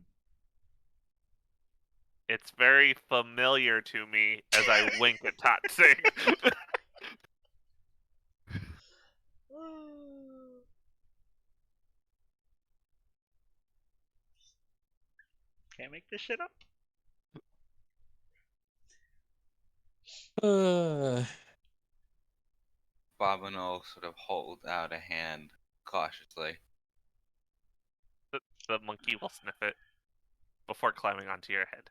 It's very familiar to me as I wink at Totsing. Can't make this shit up. Boblin will sort of hold out a hand cautiously. The monkey will sniff it before climbing onto your head.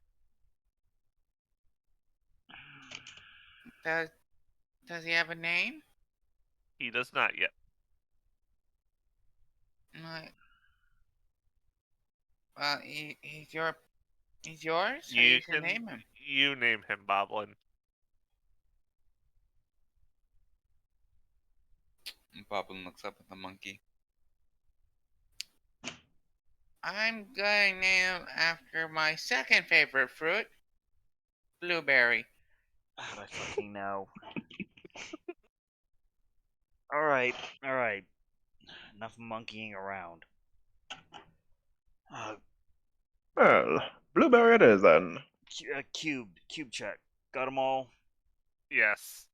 Does he have a name? He does not yet. Like, well, he's yours, so You you can name him. You name him Boblin. And Boblin looks up at the monkey. I'm going to name him after my second favorite fruit, blueberry. How do I fucking know? Alright, alright. Enough monkeying around. Well, blueberry it is then. Cube check. Got them all. Yes.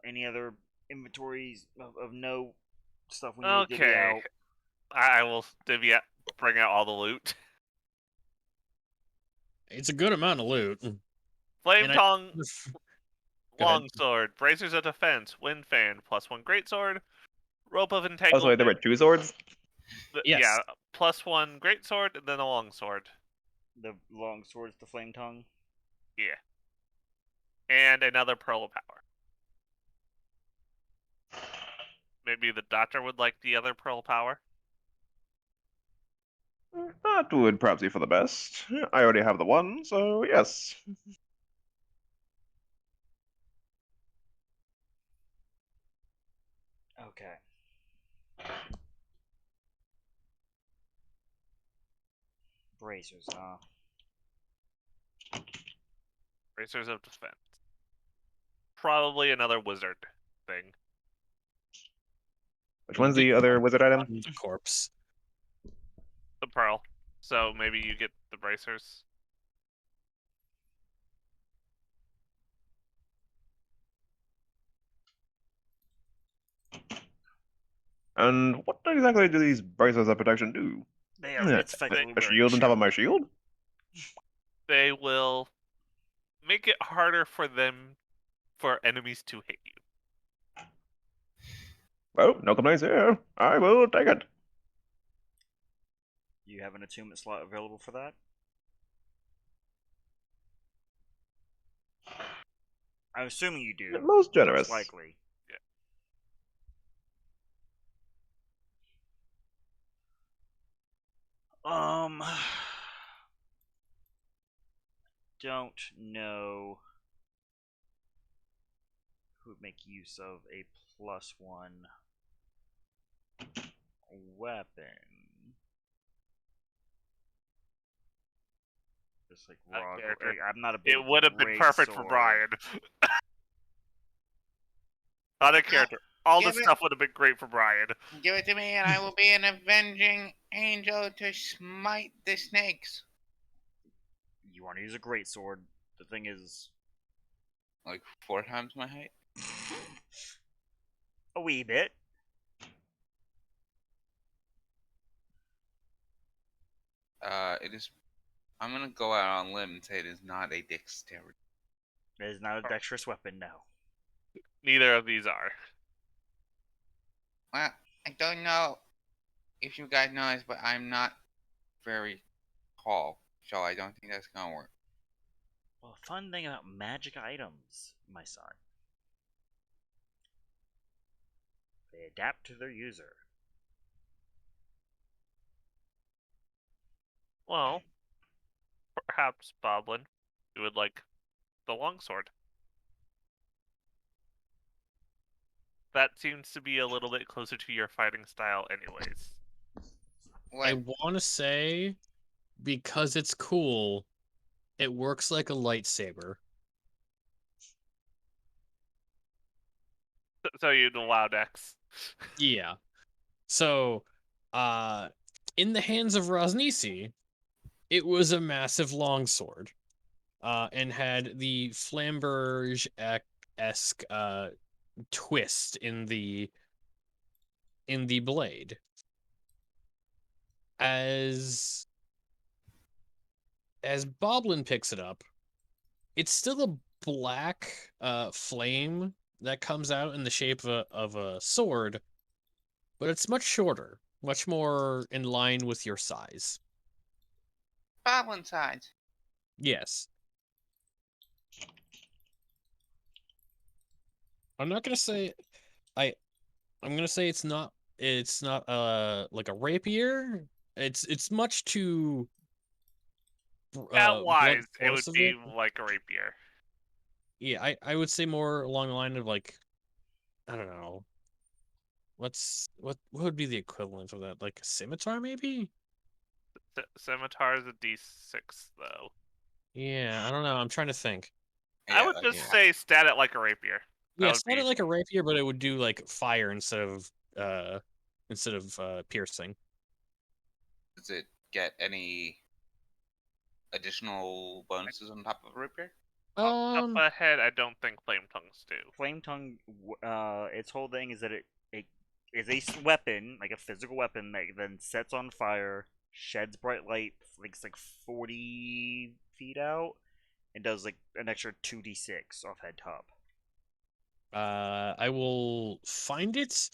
Any other inventories of no stuff we need to divvy Okay. out? I will bring out all the loot. It's a good amount of loot. Flame And I- tongue, Go ahead. longsword, bracers of defense, wind fan, +1 greatsword, rope of Oh, entanglement. so wait, there were two swords? Yes. Yeah, +1 greatsword and then a longsword. The long swords, the flame tongue. Yeah. And another pearl of power. Maybe the doctor would like the other pearl of power. That would perhaps be for the best. I already have the one, so yes. Okay. Bracers, huh? Bracers of defense. probably another wizard thing. Which one's the other wizard item? The corpse. The pearl. So maybe you get the bracers. And what exactly do these bracelets of protection do? They are. It's effectively A wearing shield on top of my shield. shield? They will make it harder for enemies to hit you. Oh, no complaints here. I will take it. You have an attunement slot available for that? I'm assuming you do. Most generous. Most likely. Don't know who would make use of a +1 weapon. Just like That raw. character. I'm not a big. It would have been perfect for greatsword. Brian. Not a character. All the Give it- stuff would have been great for Brian. Give it to me, and I will be an avenging angel to smite the snakes. You want to use a greatsword? The thing is, Like 4 times my height. a wee bit. It is. I'm gonna go out on a limb and say it is not a dexterity. It is not a dexterous weapon, no. Neither of these are. Well, I don't know if you guys know this, but I'm not very tall, so I don't think that's gonna work. Well, fun thing about magic items, my son. They adapt to their user. Well, perhaps, Boblin, you would like the longsword. That seems to be a little bit closer to your fighting style anyways. What? I want to say, because it's cool, it works like a lightsaber. So you'd allow Dex. Yeah. So, in the hands of Rosnisi, it was a massive longsword, and had the Flamberge-esque twist in the blade. As Boblin picks it up, it's still a black flame that comes out in the shape of a sword, but it's much shorter, much more in line with your size. Goblin size. Yes. I'm not gonna say I'm gonna say it's not like a rapier. It's much too At-wise, blunt it would force of be it. like a rapier. Yeah, I would say more along the line of like, I don't know. What would be the equivalent of that? Like a scimitar maybe? Scimitar is a D6, though. Yeah, I don't know. I'm trying to think. I Yeah, would like just a- say stat it like a rapier. That Yeah, would stat be it like a rapier, but it would do like fire instead of piercing. Does it get any additional bonuses on top of a rapier? up ahead. I don't think flame tongues do. Flame tongue, its whole thing is that it is a weapon, like a physical weapon that then sets on fire, sheds bright light, like it's like 40 feet out, and does like an extra 2d6 off head top. I will find it.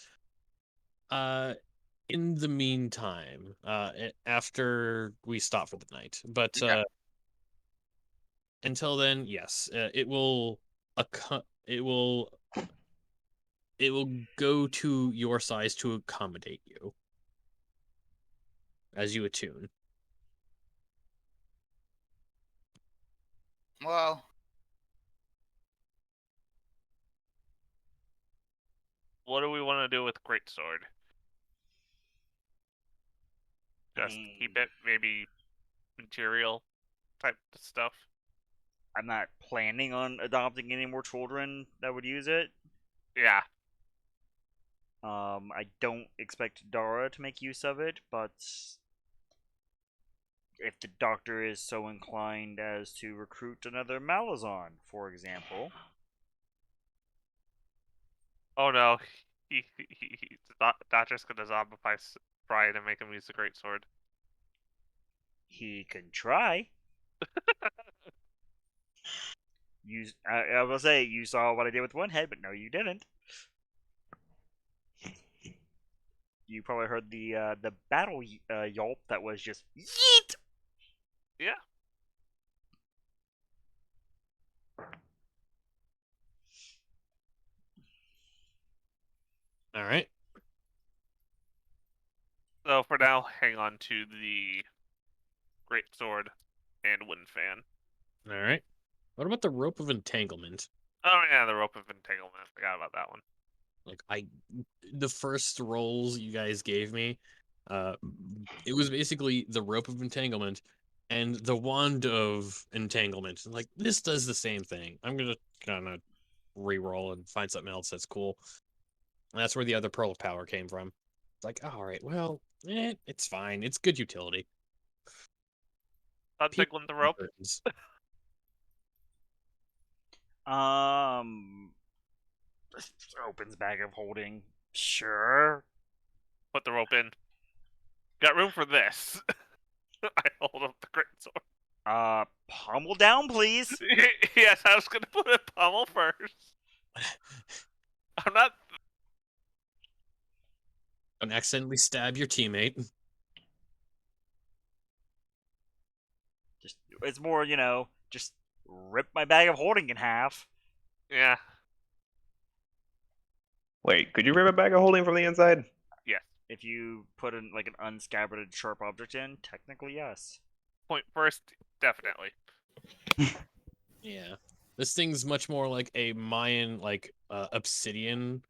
In the meantime, after we stop for the night, but Okay. until then, yes, it will go to your size to accommodate you as you attune. Well, What do we want to do with greatsword? Just keep it, maybe material type stuff. I'm not planning on adopting any more children that would use it. Yeah. I don't expect Dara to make use of it, but if the doctor is so inclined as to recruit another Malazan, for example, Oh no. The doctor's gonna zombify Brian and make him use the great sword. he can try. I will say, you saw what I did with one head, but no, you didn't. You probably heard the battle yelp that was just yeet. Yeah. All right. So for now, hang on to the great sword and wind fan. All right. What about the rope of entanglement? Oh yeah, the rope of entanglement. Forgot about that one. Like the first rolls you guys gave me, uh, it was basically the rope of entanglement and the wand of entanglement. Like this does the same thing. I'm gonna kind of re-roll and find something else that's cool. And that's where the other pearl of power came from. It's like, all right, well, it's fine. It's good utility. People Untangling the rope. burns. Opens bag of holding. Sure. Put the rope in. Got room for this. I hold up the great sword. Pommel down, please. Yes, I was gonna put a pommel first. I'm not. Don't accidentally stab your teammate. Just it's more, just rip my bag of holding in half. Yeah. Wait, could you rip a bag of holding from the inside? Yes. If you put in like an unscabbarded sharp object in, technically yes. Point first, definitely. Yeah. This thing's much more like a Mayan, obsidian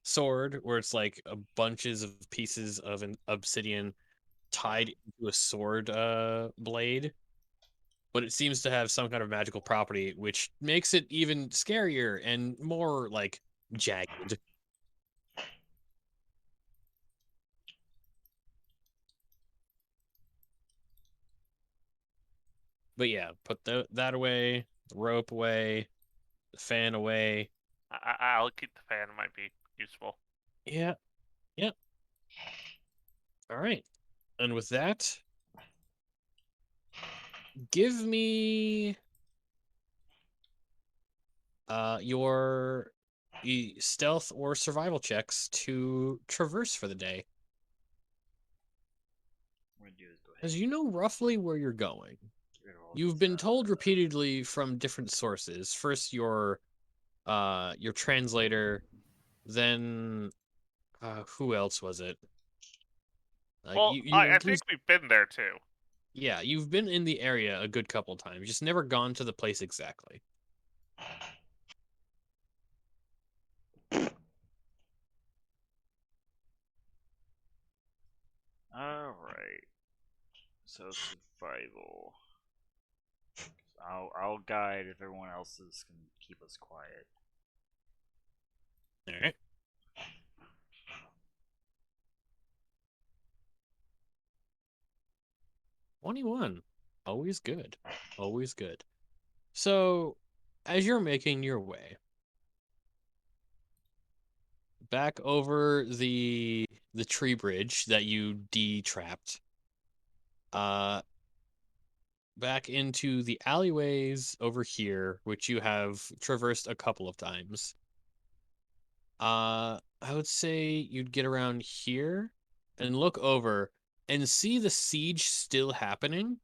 sword, where it's like a bunches of pieces of an obsidian tied into a sword blade. But it seems to have some kind of magical property, which makes it even scarier and more like jagged. But yeah, put that away, the rope away, the fan away. I'll keep the fan. It might be useful. Yeah, yeah. All right. And with that, give me your stealth or survival checks to traverse for the day. What I'm gonna do is go ahead. As you know roughly where you're going. Get rid of all You've these, been told repeatedly from different sources. First your translator, then who else was it? Well, you I at think least, we've been there too. yeah, you've been in the area a good couple times, just never gone to the place exactly. Alright. So survival. I'll guide if everyone else is can keep us quiet. All right. '21. Always good. Always good. So, as you're making your way back over the tree bridge that you de-trapped, uh, back into the alleyways over here, which you have traversed a couple of times. I would say you'd get around here and look over and see the siege still happening,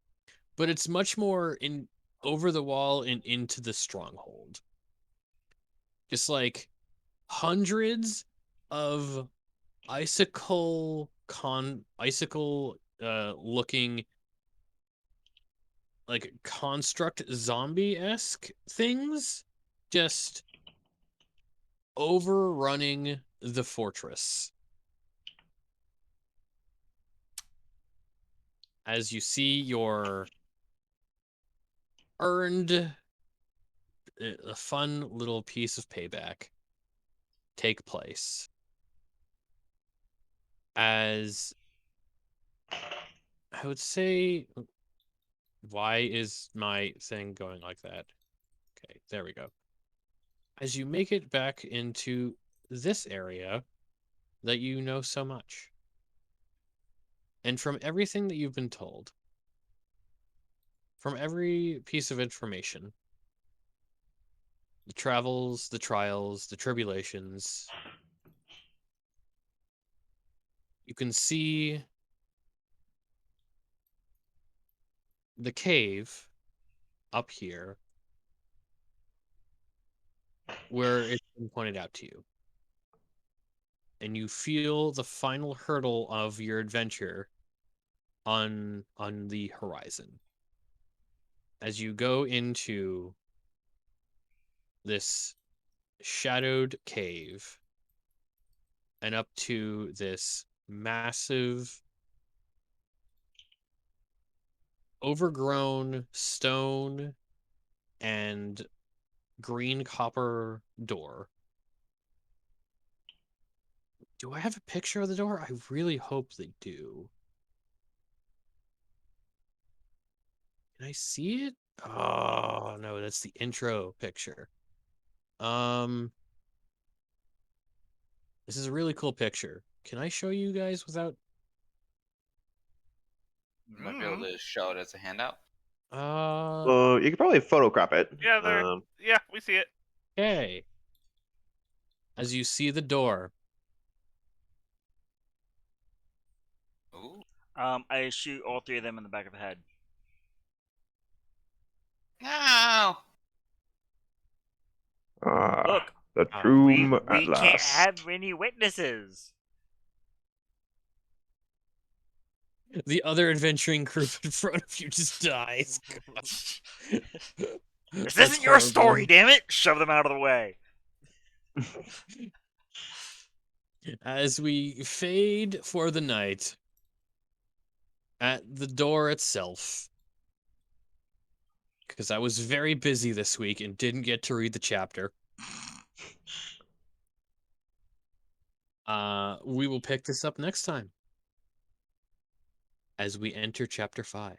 but it's much more in over the wall and into the stronghold. Just like hundreds of icicle looking like construct zombie-esque things just overrunning the fortress. As you see your earned a fun little piece of payback take place as I would say. Why is my thing going like that? Okay, there we go. As you make it back into this area that you know so much, and from everything that you've been told, from every piece of information, the travels, the trials, the tribulations, you can see the cave up here where it's been pointed out to you. And you feel the final hurdle of your adventure on the horizon. As you go into this shadowed cave and up to this massive overgrown stone and green copper door. Do I have a picture of the door? I really hope they do. Can I see it? Oh no, that's the intro picture. This is a really cool picture. Can I show you guys without You might be able to show it as a handout. Well, you could probably photocrop it. Yeah, yeah, we see it. okay. As you see the door, Ooh. I shoot all three of them in the back of the head. No. Look, The we- tomb we at can't last. have any witnesses. the other adventuring group in front of you just dies. This That's isn't your story, horrible. damn it! Shove them out of the way. As we fade for the night at the door itself, because I was very busy this week and didn't get to read the chapter. We will pick this up next time as we enter chapter 5.